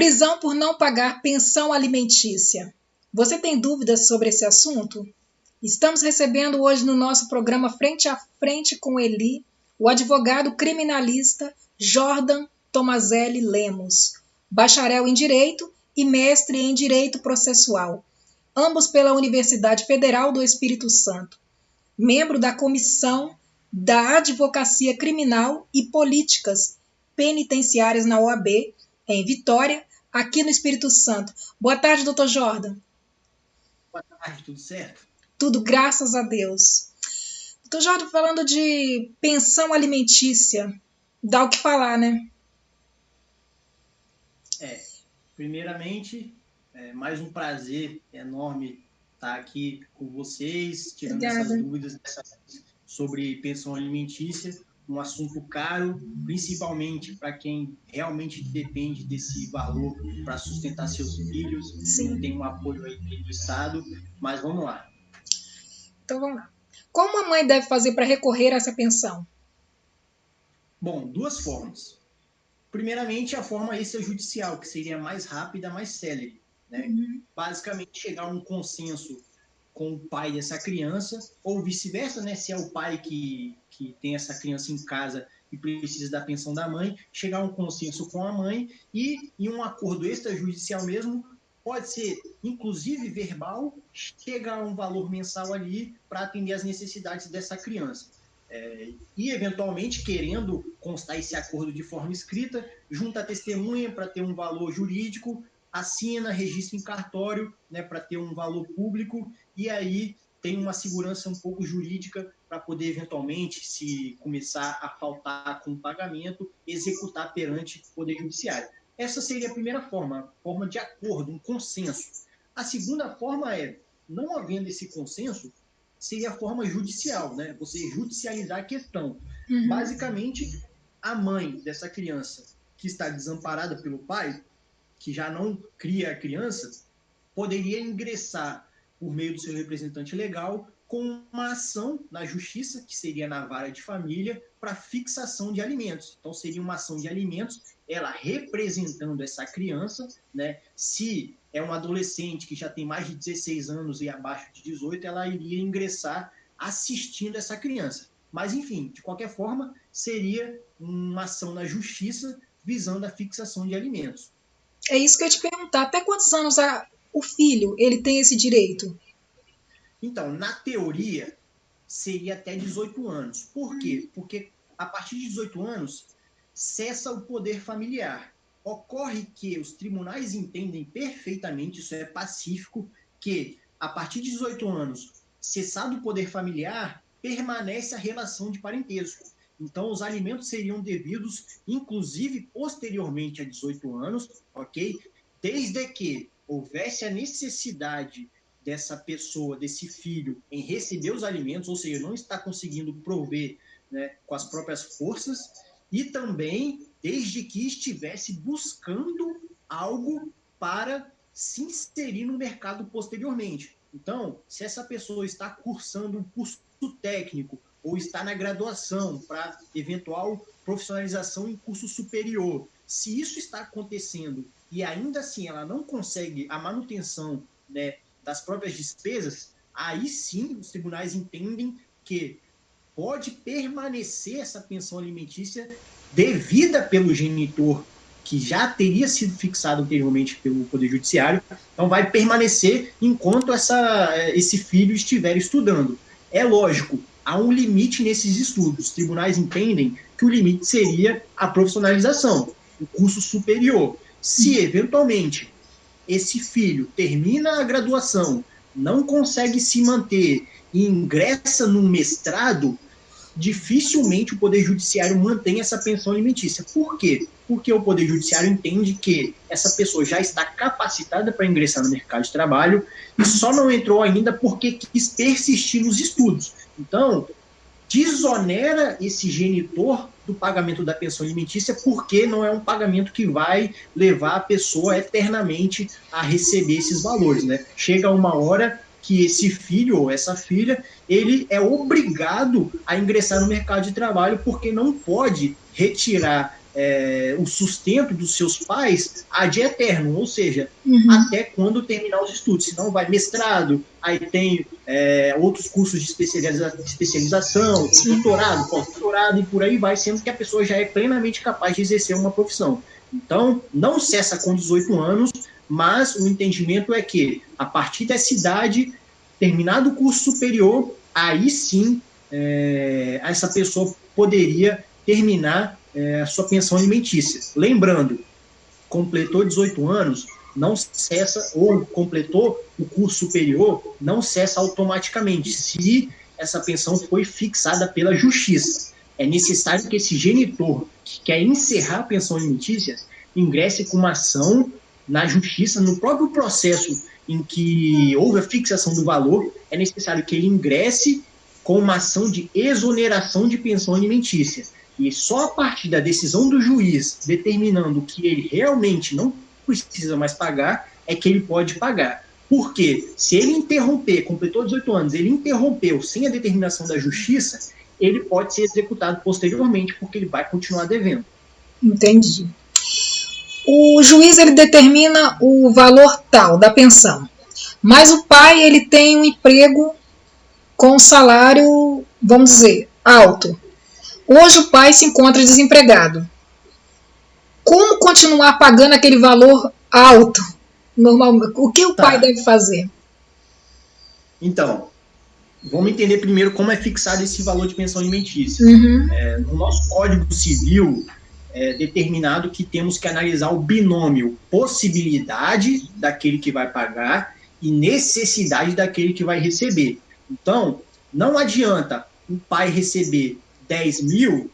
Prisão por não pagar pensão alimentícia. Você tem dúvidas sobre esse assunto? Estamos recebendo hoje no nosso programa Frente a Frente com Eli, o advogado criminalista Jordan Tomazelli Lemos, bacharel em Direito e mestre em Direito Processual, ambos pela Universidade Federal do Espírito Santo, membro da Comissão da Advocacia Criminal e Políticas Penitenciárias na OAB, em Vitória, aqui no Espírito Santo. Boa tarde, doutor Jordan. Boa tarde, tudo certo? Tudo, graças a Deus. Doutor Jordan, falando de pensão alimentícia, dá o que falar, né? Primeiramente, mais um prazer enorme estar aqui com vocês, tirando Obrigada. essas dúvidas sobre pensão alimentícia, um assunto caro, principalmente para quem realmente depende desse valor para sustentar seus filhos. Sim. Tem um apoio aí do Estado, mas vamos lá. Então vamos lá. Como a mãe deve fazer para recorrer a essa pensão? Bom, duas formas. Primeiramente, a forma extrajudicial, que seria mais rápida, mais célere, né? Basicamente, chegar a um consenso com o pai dessa criança, ou vice-versa, né? Se é o pai que tem essa criança em casa e precisa da pensão da mãe, chegar a um consenso com a mãe e, em um acordo extrajudicial mesmo, pode ser, inclusive verbal, chegar a um valor mensal ali para atender às necessidades dessa criança. E, eventualmente, querendo constar esse acordo de forma escrita, junta a testemunha para ter um valor jurídico, assina, registra em cartório, né, para ter um valor público, e aí tem uma segurança um pouco jurídica para poder, eventualmente, se começar a faltar com o pagamento, executar perante o Poder Judiciário. Essa seria a primeira forma de acordo, um consenso. A segunda forma é, não havendo esse consenso, seria a forma judicial, né? Você judicializar a questão. Basicamente, a mãe dessa criança que está desamparada pelo pai, que já não cria a criança, poderia ingressar por meio do seu representante legal com uma ação na justiça, que seria na vara de família, para fixação de alimentos. Então, seria uma ação de alimentos, ela representando essa criança, né? Se é um adolescente que já tem mais de 16 anos e abaixo de 18, ela iria ingressar assistindo essa criança. Mas, enfim, de qualquer forma, seria uma ação na justiça visando a fixação de alimentos. É isso que eu ia te perguntar. Até quantos anos o filho ele tem esse direito? Então, na teoria, seria até 18 anos. Por quê? Porque a partir de 18 anos, cessa o poder familiar. Ocorre que os tribunais entendem perfeitamente, isso é pacífico, que a partir de 18 anos, cessado o poder familiar, permanece a relação de parentesco. Então, os alimentos seriam devidos, inclusive, posteriormente a 18 anos, ok? Desde que houvesse a necessidade dessa pessoa, desse filho, em receber os alimentos, ou seja, não está conseguindo prover, né, com as próprias forças, e também desde que estivesse buscando algo para se inserir no mercado posteriormente. Então, se essa pessoa está cursando um curso técnico ou está na graduação para eventual profissionalização em curso superior, se isso está acontecendo e ainda assim ela não consegue a manutenção, né, das próprias despesas, aí sim os tribunais entendem que pode permanecer essa pensão alimentícia devida pelo genitor, que já teria sido fixado anteriormente pelo Poder Judiciário, então vai permanecer enquanto esse filho estiver estudando. É lógico, há um limite nesses estudos. Os tribunais entendem que o limite seria a profissionalização, o curso superior. Se, eventualmente, esse filho termina a graduação, não consegue se manter e ingressa num mestrado, dificilmente o Poder Judiciário mantém essa pensão alimentícia. Por quê? Porque o Poder Judiciário entende que essa pessoa já está capacitada para ingressar no mercado de trabalho e só não entrou ainda porque quis persistir nos estudos. Então, desonera esse genitor do pagamento da pensão alimentícia, porque não é um pagamento que vai levar a pessoa eternamente a receber esses valores, né? Chega uma hora que esse filho ou essa filha, ele é obrigado a ingressar no mercado de trabalho, porque não pode retirar o sustento dos seus pais ad eterno, ou seja, até quando terminar os estudos. Senão vai mestrado, aí tem outros cursos de especialização, doutorado, pós-doutorado e por aí vai, sendo que a pessoa já é plenamente capaz de exercer uma profissão. Então, não cessa com 18 anos, mas o entendimento é que, a partir dessa idade, terminado o curso superior, aí sim essa pessoa poderia terminar a sua pensão alimentícia. Lembrando, completou 18 anos, não cessa, ou completou o curso superior, não cessa automaticamente, se essa pensão foi fixada pela justiça. É necessário que esse genitor que quer encerrar a pensão alimentícia ingresse com uma ação na justiça, no próprio processo em que houve a fixação do valor, é necessário que ele ingresse com uma ação de exoneração de pensão alimentícia. E só a partir da decisão do juiz determinando que ele realmente não precisa mais pagar, é que ele pode pagar. Porque se ele interromper, completou 18 anos, ele interrompeu sem a determinação da justiça, ele pode ser executado posteriormente, porque ele vai continuar devendo. Entendi. O juiz ele determina o valor tal da pensão, mas o pai ele tem um emprego com salário, vamos dizer, alto. Hoje o pai se encontra desempregado. Como continuar pagando aquele valor alto? Normalmente, o que o pai deve fazer? Então, vamos entender primeiro como é fixado esse valor de pensão alimentícia. No nosso Código Civil é determinado que temos que analisar o binômio possibilidade daquele que vai pagar e necessidade daquele que vai receber. Então, não adianta o pai receber 10 mil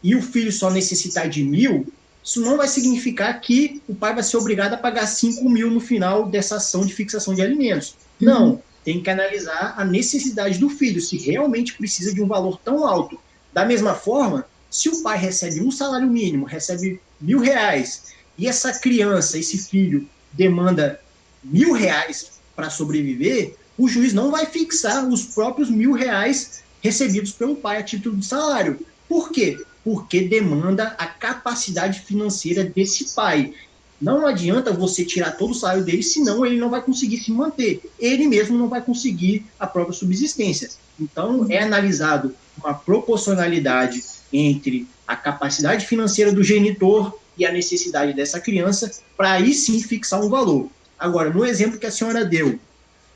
e o filho só necessitar de 1.000, isso não vai significar que o pai vai ser obrigado a pagar 5 mil no final dessa ação de fixação de alimentos. Não, tem que analisar a necessidade do filho, se realmente precisa de um valor tão alto. Da mesma forma, se o pai recebe um salário mínimo, recebe R$1.000, e essa criança, esse filho, demanda R$1.000 para sobreviver, o juiz não vai fixar os próprios R$1.000 recebidos pelo pai a título de salário. Por quê? Porque demanda a capacidade financeira desse pai. Não adianta você tirar todo o salário dele, senão ele não vai conseguir se manter. Ele mesmo não vai conseguir a própria subsistência. Então, é analisado uma proporcionalidade entre a capacidade financeira do genitor e a necessidade dessa criança, para aí sim fixar um valor. Agora, no exemplo que a senhora deu,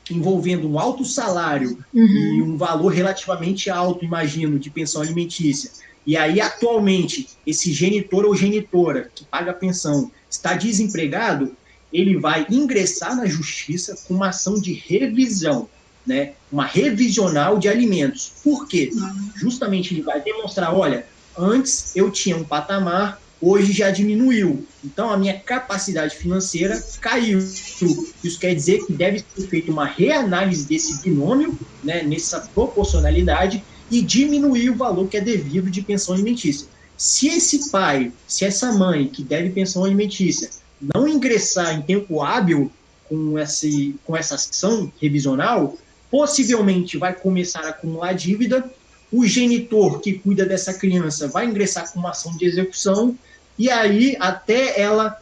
envolvendo um alto salário e um valor relativamente alto, imagino, de pensão alimentícia, e aí atualmente esse genitor ou genitora que paga a pensão está desempregado, ele vai ingressar na justiça com uma ação de revisão, né? Uma revisional de alimentos. Por quê? Justamente ele vai demonstrar, olha, antes eu tinha um patamar, hoje já diminuiu. Então a minha capacidade financeira caiu. Isso quer dizer que deve ser feita uma reanálise desse binômio, né, nessa proporcionalidade, e diminuir o valor que é devido de pensão alimentícia. Se esse pai, se essa mãe que deve pensão alimentícia não ingressar em tempo hábil com essa ação revisional, possivelmente vai começar a acumular dívida, o genitor que cuida dessa criança vai ingressar com uma ação de execução, e aí até ela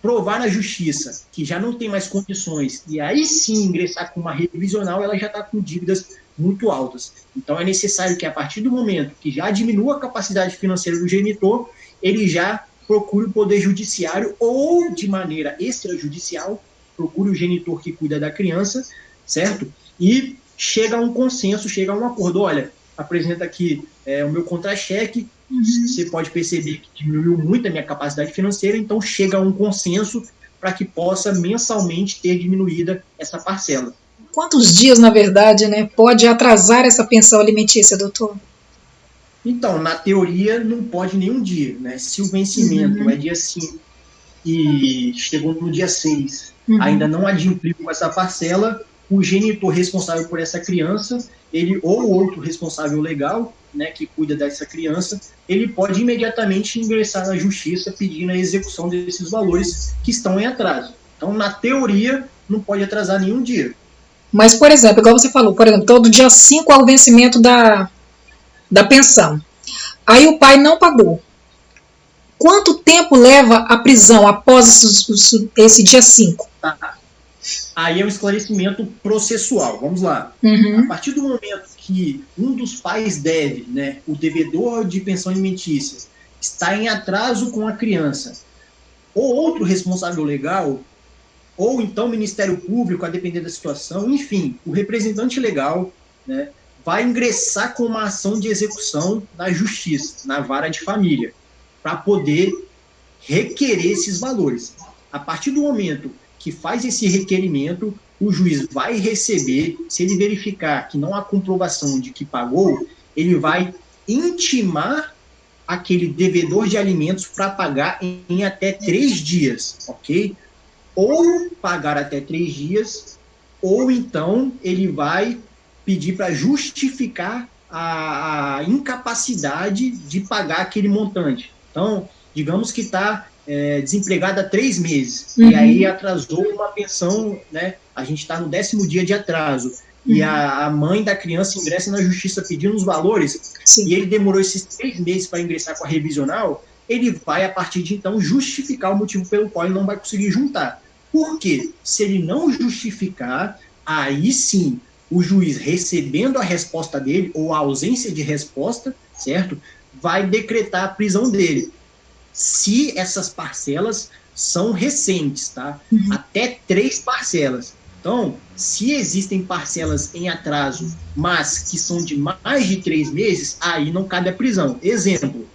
provar na justiça que já não tem mais condições, e aí sim ingressar com uma revisional, ela já está com dívidas muito altas. Então é necessário que a partir do momento que já diminua a capacidade financeira do genitor, ele já procure o poder judiciário ou de maneira extrajudicial, procure o genitor que cuida da criança, certo? E chega a um consenso, chega a um acordo. Olha, apresenta aqui o meu contra-cheque, você pode perceber que diminuiu muito a minha capacidade financeira, então chega a um consenso para que possa mensalmente ter diminuída essa parcela. Quantos dias, na verdade, né, pode atrasar essa pensão alimentícia, doutor? Então, na teoria, não pode nenhum dia, né? Se o vencimento é dia 5 e chegou no dia 6, ainda não adimpliu com essa parcela, o genitor responsável por essa criança, ele ou outro responsável legal, né, que cuida dessa criança, ele pode imediatamente ingressar na justiça pedindo a execução desses valores que estão em atraso. Então, na teoria, não pode atrasar nenhum dia. Mas, por exemplo, igual você falou, por exemplo, todo dia 5 é o vencimento da pensão. Aí o pai não pagou. quanto tempo leva a prisão após esse dia 5? Tá. Aí é um esclarecimento processual. Vamos lá. Uhum. A partir do momento que um dos pais deve, né, o devedor de pensão alimentícia, está em atraso com a criança, ou outro responsável legal, ou então o Ministério Público, a depender da situação, enfim, o representante legal, né, vai ingressar com uma ação de execução na justiça, na vara de família, para poder requerer esses valores. A partir do momento que faz esse requerimento, o juiz vai receber, se ele verificar que não há comprovação de que pagou, ele vai intimar aquele devedor de alimentos para pagar em até 3 dias, ok? Ou pagar até 3 dias, ou então ele vai pedir para justificar a incapacidade de pagar aquele montante. Então, digamos que está desempregado há 3 meses, e aí atrasou uma pensão, né? A gente está no 10º dia de atraso, e a mãe da criança ingressa na justiça pedindo os valores, Sim. e ele demorou esses 3 meses para ingressar com a revisional, ele vai, a partir de então, justificar o motivo pelo qual ele não vai conseguir juntar. Por quê? Se ele não justificar, aí sim, o juiz, recebendo a resposta dele, ou a ausência de resposta, certo? Vai decretar a prisão dele. Se essas parcelas são recentes, tá? Até 3 parcelas. Então, se existem parcelas em atraso, mas que são de mais de 3 meses, aí não cabe a prisão. Exemplo,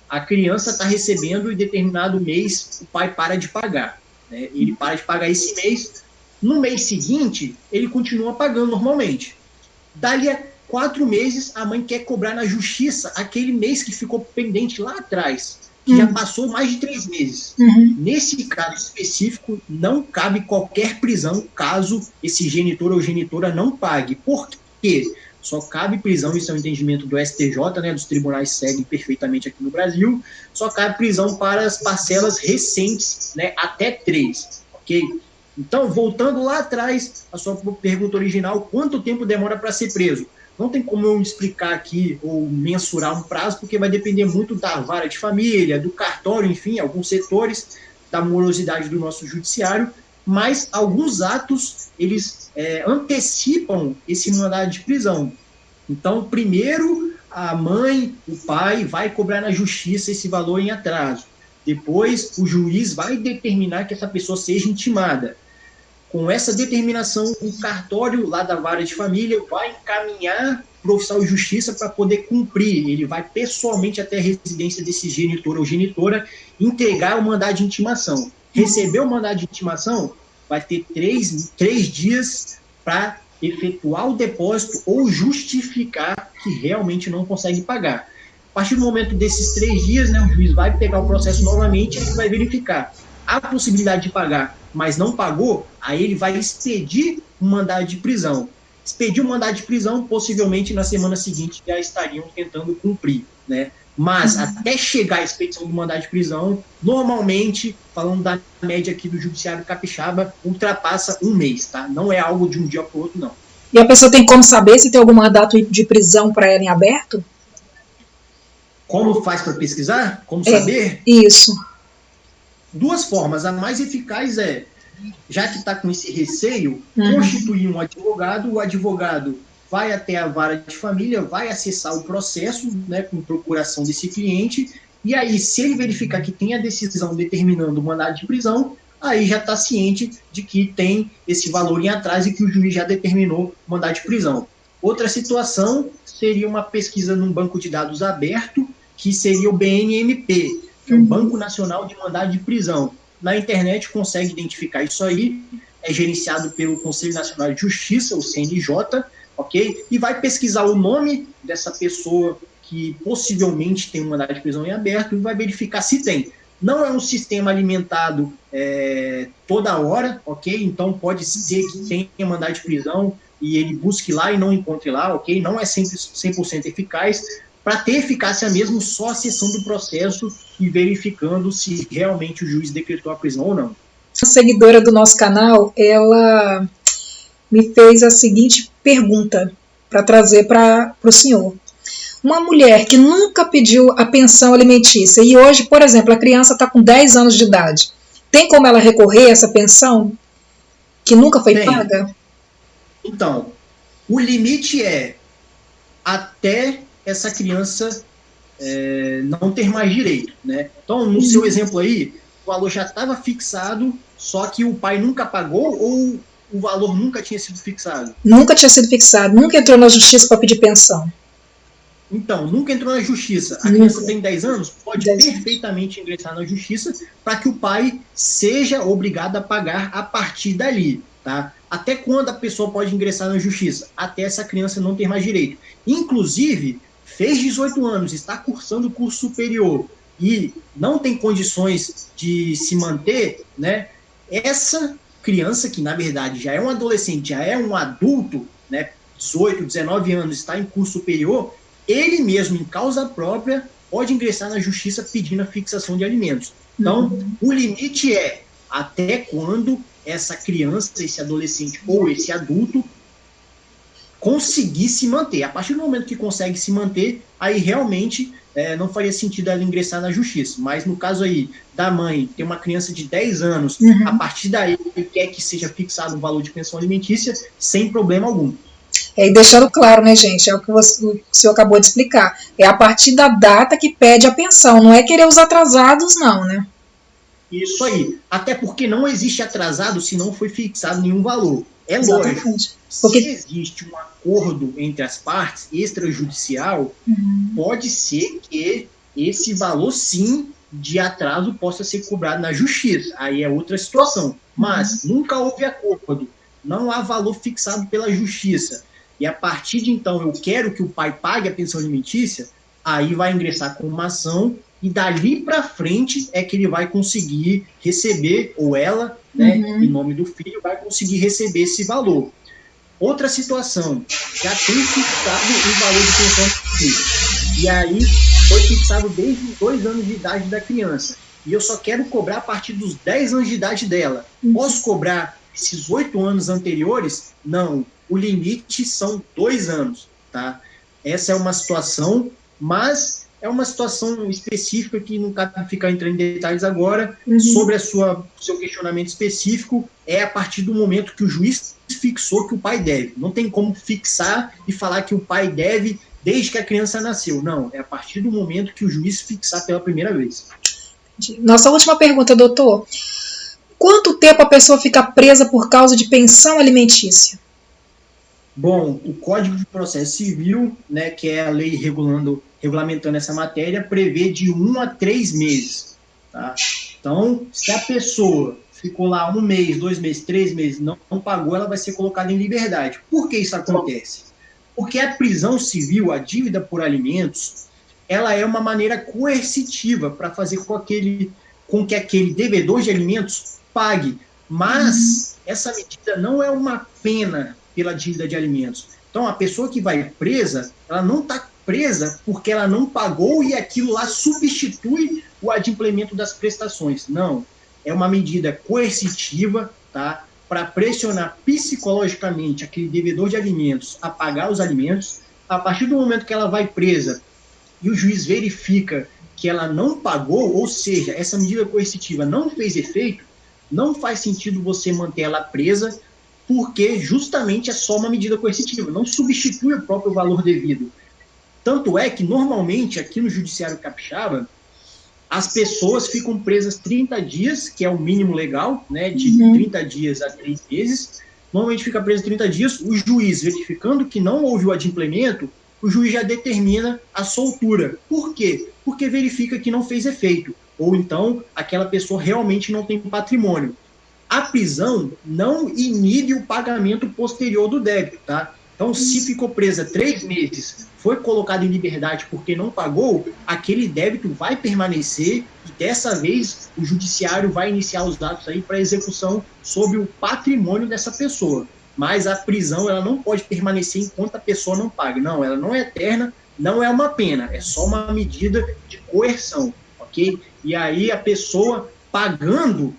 a criança está recebendo e determinado mês o pai para de pagar. Né? Ele para de pagar esse mês, no mês seguinte, ele continua pagando normalmente. Dali a 4 meses, a mãe quer cobrar na justiça aquele mês que ficou pendente lá atrás, que já passou mais de 3 meses. Nesse caso específico, não cabe qualquer prisão caso esse genitor ou genitora não pague. Por quê? Só cabe prisão, isso é um entendimento do STJ, né, dos tribunais seguem perfeitamente aqui no Brasil, só cabe prisão para as parcelas recentes, né, até 3, ok? Então, voltando lá atrás, a sua pergunta original, quanto tempo demora para ser preso? Não tem como eu explicar aqui ou mensurar um prazo, porque vai depender muito da vara de família, do cartório, enfim, alguns setores, da morosidade do nosso judiciário, mas alguns atos, eles antecipam esse mandado de prisão. Então, primeiro, a mãe, o pai, vai cobrar na justiça esse valor em atraso. Depois, o juiz vai determinar que essa pessoa seja intimada. Com essa determinação, o cartório lá da vara de família vai encaminhar para o oficial de justiça para poder cumprir. Ele vai pessoalmente até a residência desse genitor ou genitora entregar o mandado de intimação. Receber o mandado de intimação, vai ter 3 dias para efetuar o depósito ou justificar que realmente não consegue pagar. A partir do momento desses 3 dias, né, o juiz vai pegar o processo novamente e vai verificar a possibilidade de pagar, mas não pagou, aí ele vai expedir um mandado de prisão. Expedir um mandado de prisão, possivelmente na semana seguinte já estariam tentando cumprir, né? Mas até chegar à expedição do mandado de prisão, normalmente, falando da média aqui do Judiciário Capixaba, ultrapassa 1 mês, tá? Não é algo de um dia para o outro, não. E a pessoa tem como saber se tem algum mandato de prisão para ela em aberto? Como faz para pesquisar? Como saber? Isso. 2 formas. A mais eficaz é, já que está com esse receio, constituir um advogado, o advogado vai até a vara de família, vai acessar o processo, né, com procuração desse cliente, e aí, se ele verificar que tem a decisão determinando o mandado de prisão, aí já está ciente de que tem esse valor em atraso e que o juiz já determinou o mandado de prisão. Outra situação seria uma pesquisa num banco de dados aberto, que seria o BNMP, que é o Banco Nacional de Mandado de Prisão. Na internet consegue identificar isso aí, é gerenciado pelo Conselho Nacional de Justiça, o CNJ, ok? E vai pesquisar o nome dessa pessoa que possivelmente tem um mandado de prisão em aberto e vai verificar se tem. Não é um sistema alimentado toda hora, ok? Então pode ser que tenha mandado de prisão e ele busque lá e não encontre lá, ok? Não é 100% eficaz. Para ter eficácia mesmo, só acessando o processo e verificando se realmente o juiz decretou a prisão ou não. A seguidora do nosso canal, ela me fez a seguinte pergunta para trazer para o senhor. Uma mulher que nunca pediu a pensão alimentícia e hoje, por exemplo, a criança está com 10 anos de idade, tem como ela recorrer a essa pensão que nunca foi paga? Então, o limite é até essa criança não ter mais direito, né? Então, no seu exemplo aí, o valor já estava fixado, só que o pai nunca pagou ou o valor nunca tinha sido fixado? Nunca tinha sido fixado, nunca entrou na justiça para pedir pensão. Então, nunca entrou na justiça. A criança tem 10 anos, pode perfeitamente ingressar na justiça para que o pai seja obrigado a pagar a partir dali, tá? Até quando a pessoa pode ingressar na justiça? Até essa criança não ter mais direito. Inclusive, fez 18 anos, está cursando o curso superior e não tem condições de se manter, né? Essa criança, que na verdade já é um adolescente, já é um adulto, né? 18, 19 anos, está em curso superior, ele mesmo, em causa própria, pode ingressar na justiça pedindo a fixação de alimentos. Então, o limite é até quando essa criança, esse adolescente ou esse adulto conseguir se manter. A partir do momento que consegue se manter, aí realmente não faria sentido ela ingressar na justiça. Mas no caso aí da mãe, tem uma criança de 10 anos, a partir daí ele quer que seja fixado um valor de pensão alimentícia sem problema algum. E deixando claro, né, gente, é o que o senhor acabou de explicar. É a partir da data que pede a pensão, não é querer os atrasados, não, né? Isso aí. Até porque não existe atrasado se não foi fixado nenhum valor. É lógico. Porque se existe um acordo entre as partes extrajudicial, pode ser que esse valor, sim, de atraso possa ser cobrado na justiça. Aí é outra situação. Mas nunca houve acordo. Não há valor fixado pela justiça. E a partir de então eu quero que o pai pague a pensão alimentícia, aí vai ingressar com uma ação e dali para frente é que ele vai conseguir receber, ou ela, né, em nome do filho, vai conseguir receber esse valor. Outra situação, já tem fixado o valor de pensão alimentícia. E aí foi fixado desde os 2 anos de idade da criança. E eu só quero cobrar a partir dos 10 anos de idade dela. Posso cobrar esses 8 anos anteriores? Não. O limite são 2 anos, tá? Essa é uma situação, mas é uma situação específica que não cabe ficar entrando em detalhes agora. Sobre a seu questionamento específico, é a partir do momento que o juiz fixou que o pai deve. Não tem como fixar e falar que o pai deve desde que a criança nasceu. Não, é a partir do momento que o juiz fixar pela primeira vez. Nossa última pergunta, doutor. Quanto tempo a pessoa fica presa por causa de pensão alimentícia? Bom, o Código de Processo Civil, né, que é a lei regulamentando essa matéria, prevê de 1 a 3 meses. Tá? Então, se a pessoa ficou lá 1 mês, 2 meses, 3 meses, não pagou, ela vai ser colocada em liberdade. Por que isso acontece? Porque a prisão civil, a dívida por alimentos, ela é uma maneira coercitiva para fazer com que aquele devedor de alimentos pague. Mas essa medida não é uma pena pela dívida de alimentos. Então, a pessoa que vai presa, ela não está presa porque ela não pagou e aquilo lá substitui o adimplemento das prestações. Não. É uma medida coercitiva, tá? Para pressionar psicologicamente aquele devedor de alimentos a pagar os alimentos. A partir do momento que ela vai presa e o juiz verifica que ela não pagou, ou seja, essa medida coercitiva não fez efeito, não faz sentido você manter ela presa, porque justamente é só uma medida coercitiva, não substitui o próprio valor devido. Tanto é que, normalmente, aqui no Judiciário Capixaba, as pessoas ficam presas 30 dias, que é o mínimo legal, né, de 30 dias a 3 meses. Normalmente fica preso 30 dias, o juiz, verificando que não houve o adimplemento, o juiz já determina a soltura. Por quê? Porque verifica que não fez efeito, ou então aquela pessoa realmente não tem patrimônio. A prisão não inibe o pagamento posterior do débito, tá? Então, se ficou presa 3 meses, foi colocado em liberdade porque não pagou, aquele débito vai permanecer e dessa vez o judiciário vai iniciar os atos aí para execução sobre o patrimônio dessa pessoa. Mas a prisão ela não pode permanecer enquanto a pessoa não paga. Não, ela não é eterna, não é uma pena, é só uma medida de coerção, ok? E aí a pessoa pagando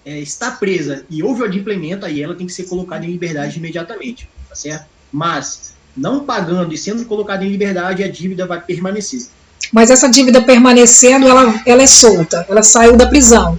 está presa e houve o adimplemento, aí ela tem que ser colocada em liberdade imediatamente, tá certo? Mas não pagando e sendo colocado em liberdade, a dívida vai permanecer. Mas essa dívida permanecendo, ela é solta, ela saiu da prisão.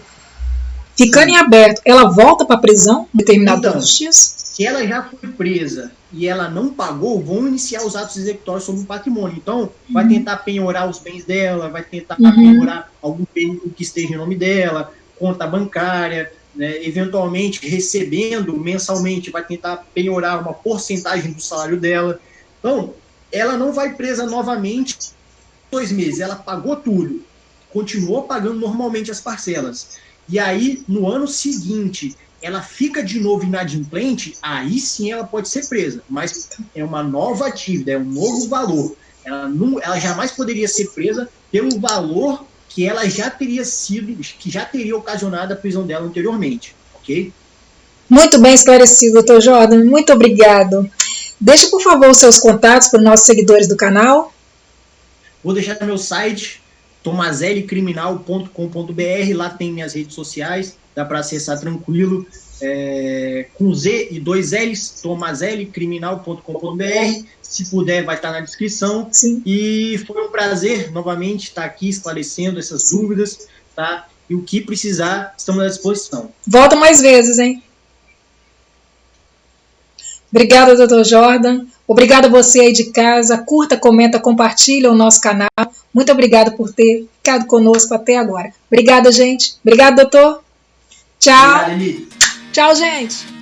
Ficando em aberto, ela volta para a prisão em determinados dias? Se ela já foi presa e ela não pagou, vão iniciar os atos executórios sobre o patrimônio. Então, vai tentar penhorar os bens dela, vai tentar penhorar algum bem que esteja em nome dela, conta bancária, né? Eventualmente, recebendo mensalmente, vai tentar penhorar uma porcentagem do salário dela. Então, ela não vai presa novamente 2 meses, ela pagou tudo, continuou pagando normalmente as parcelas. E aí, no ano seguinte, ela fica de novo inadimplente, aí sim ela pode ser presa. Mas é uma nova dívida, é um novo valor. Ela jamais poderia ser presa pelo valor que ela já teria sido, que já teria ocasionado a prisão dela anteriormente, ok? Muito bem esclarecido, doutor Jordan. Muito obrigado. Deixe, por favor, os seus contatos para os nossos seguidores do canal. Vou deixar meu site, tomazellicriminal.com.br, lá tem minhas redes sociais, dá para acessar tranquilo, com Z e 2 L's, tomazellicriminal.com.br, se puder vai estar na descrição. Sim. E foi um prazer novamente estar aqui esclarecendo essas dúvidas, tá? E o que precisar, estamos à disposição. Volta mais vezes, hein? Obrigada, doutor Jordan. Obrigado a você aí de casa. Curta, comenta, compartilha o nosso canal. Muito obrigado por ter ficado conosco até agora. Obrigada, gente. Obrigado, doutor. Tchau. Obrigado, Eli. Tchau, gente.